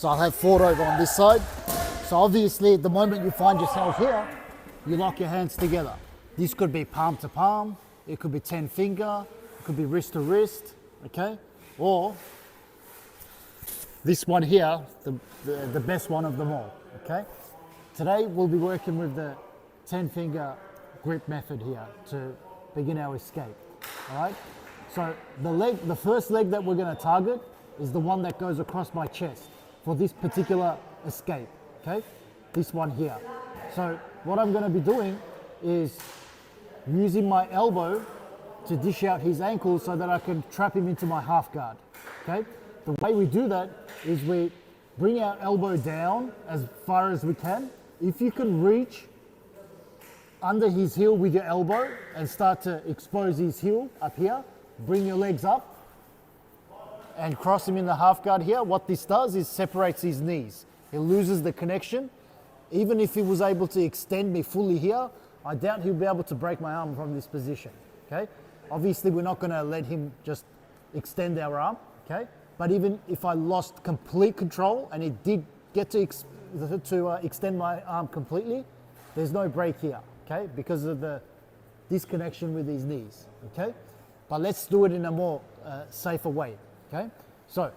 So I'll have Ford over on this side. So obviously, the moment you find yourself here, you lock your hands together. This could be palm to palm, it could be 10 finger, it could be wrist to wrist, okay? Or this one here, the best one of them all, okay? Today we'll be working with the 10 finger grip method here to begin our escape, all right? So the first leg that we're gonna target is the one that goes across my chest for this particular escape, okay? This one here. So what I'm gonna be doing is using my elbow to dish out his ankle so that I can trap him into my half guard, okay? The way we do that is we bring our elbow down as far as we can. If you can reach under his heel with your elbow and start to expose his heel up here, bring your legs up and cross him in the half guard here. What this does is separates his knees. He loses the connection. Even if he was able to extend me fully here, I doubt he'll be able to break my arm from this position, okay? Obviously, we're not gonna let him just extend our arm, okay? But even if I lost complete control and he did get to extend my arm completely, there's no break here, okay? Because of the disconnection with his knees, okay? But let's do it in a more safer way, okay? So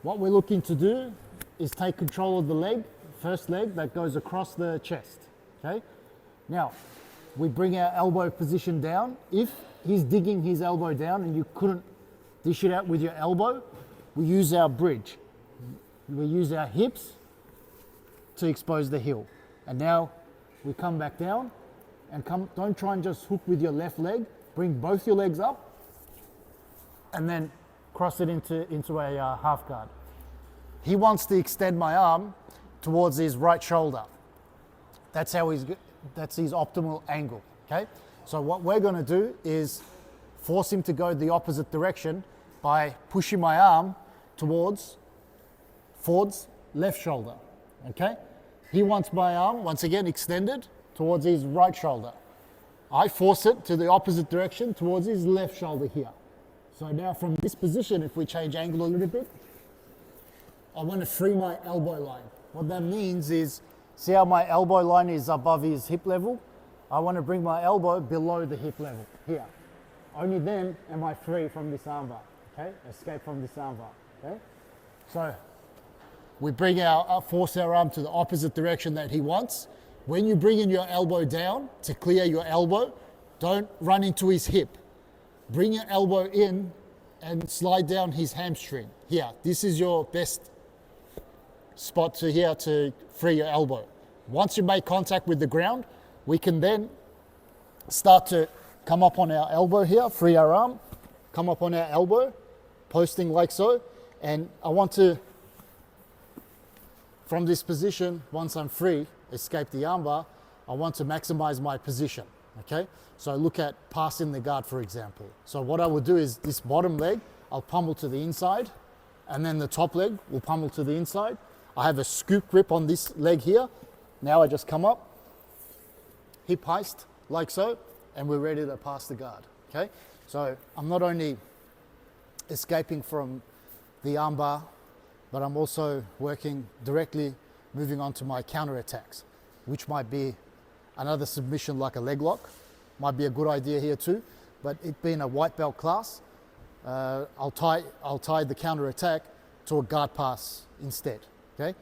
what we're looking to do is take control of the leg, first leg that goes across the chest, okay? Now, we bring our elbow position down. If he's digging his elbow down and you couldn't dish it out with your elbow, we use our bridge. We use our hips to expose the heel. And now we come back down and don't try and just hook with your left leg. Bring both your legs up and then cross it into a half guard. He wants to extend my arm towards his right shoulder. That's his optimal angle, okay? So what we're gonna do is force him to go the opposite direction by pushing my arm towards Ford's left shoulder, okay? He wants my arm, once again, extended towards his right shoulder. I force it to the opposite direction towards his left shoulder here. So now from this position, if we change angle a little bit, I want to free my elbow line. What that means is, see how my elbow line is above his hip level? I want to bring my elbow below the hip level, here. Only then am I free from this armbar, okay? Escape from this armbar, okay? So we force our arm to the opposite direction that he wants. When you bring in your elbow down to clear your elbow, don't run into his hip. Bring your elbow in and slide down his hamstring. Here, this is your best spot to free your elbow. Once you make contact with the ground, we can then start to come up on our elbow here, free our arm, come up on our elbow, posting like so, and I want to, from this position, once I'm free, escape the armbar, I want to maximize my position, okay? So look at passing the guard, for example. So what I will do is this bottom leg, I'll pummel to the inside, and then the top leg will pummel to the inside. I have a scoop grip on this leg here. Now I just come up, hip heist, like so, and we're ready to pass the guard, okay? So I'm not only escaping from the armbar, but I'm also working directly, moving on to my counter attacks, which might be another submission like a leg lock. Might be a good idea here too, but it being a white belt class, I'll tie the counter attack to a guard pass instead, okay?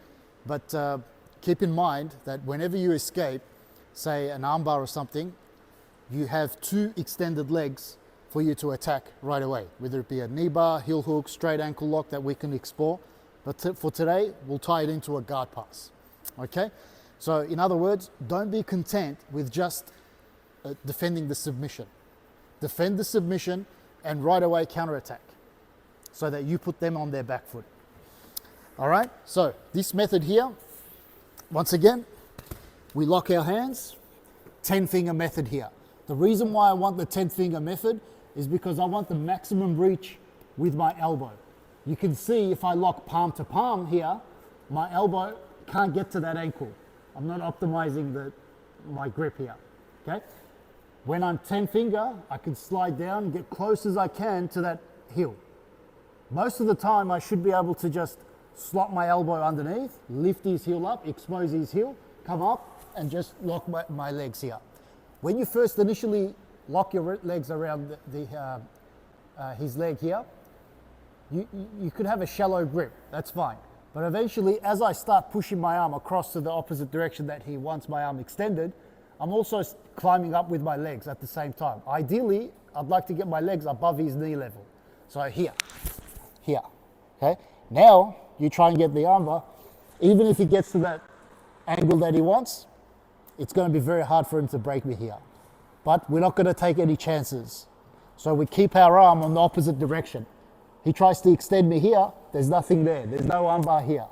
But keep in mind that whenever you escape, say an armbar or something, you have two extended legs for you to attack right away, whether it be a knee bar, heel hook, straight ankle lock that we can explore. But for today, we'll tie it into a guard pass, okay? So in other words, don't be content with just defending the submission. Defend the submission and right away counterattack so that you put them on their back foot. All right, so this method here, once again, we lock our hands, 10-finger method here. The reason why I want the 10-finger method is because I want the maximum reach with my elbow. You can see if I lock palm to palm here, my elbow can't get to that ankle. I'm not optimizing my grip here, okay? When I'm 10-finger, I can slide down, get close as I can to that heel. Most of the time, I should be able to just slot my elbow underneath, lift his heel up, expose his heel, come up, and just lock my legs here. When you first initially lock your legs around his leg here, you could have a shallow grip, that's fine. But eventually, as I start pushing my arm across to the opposite direction that he wants my arm extended, I'm also climbing up with my legs at the same time. Ideally, I'd like to get my legs above his knee level. So here, okay? Now, you try and get the armbar. Even if he gets to that angle that he wants, it's going to be very hard for him to break me here. But we're not going to take any chances. So we keep our arm on the opposite direction. He tries to extend me here, there's nothing there. There's no armbar here.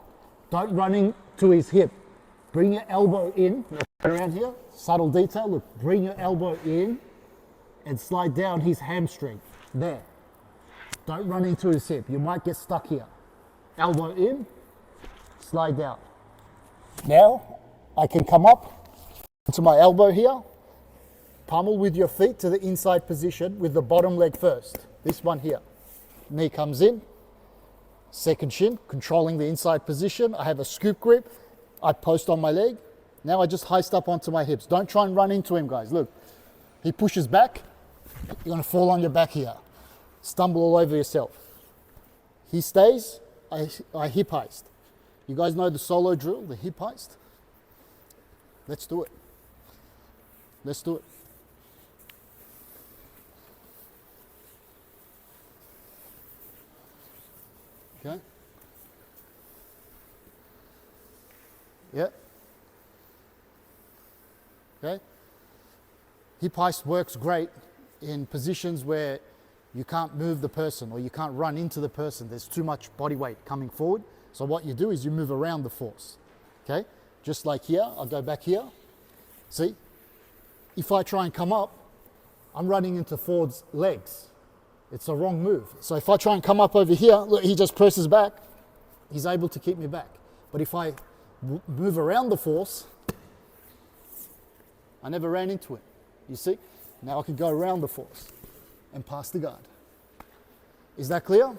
Don't run into his hip. Bring your elbow in, around here, subtle detail, look, bring your elbow in and slide down his hamstring, there. Don't run into his hip, you might get stuck here. Elbow in, slide down. Now, I can come up to my elbow here, pummel with your feet to the inside position with the bottom leg first, this one here. Knee comes in, second shin, controlling the inside position. I have a scoop grip. I post on my leg. Now I just heist up onto my hips. Don't try and run into him, guys. Look, he pushes back. You're going to fall on your back here. Stumble all over yourself. He stays. I hip heist. You guys know the solo drill, the hip heist? Let's do it. Let's do it. Okay. Yeah. Okay. Hip heist works great in positions where you can't move the person or you can't run into the person. There's too much body weight coming forward. So what you do is you move around the force. Okay. Just like here, I'll go back here. See? If I try and come up, I'm running into Ford's legs. It's a wrong move. So if I try and come up over here, look, he just presses back. He's able to keep me back. But if I move around the force, I never ran into it. You see? Now I can go around the force and pass the guard. Is that clear?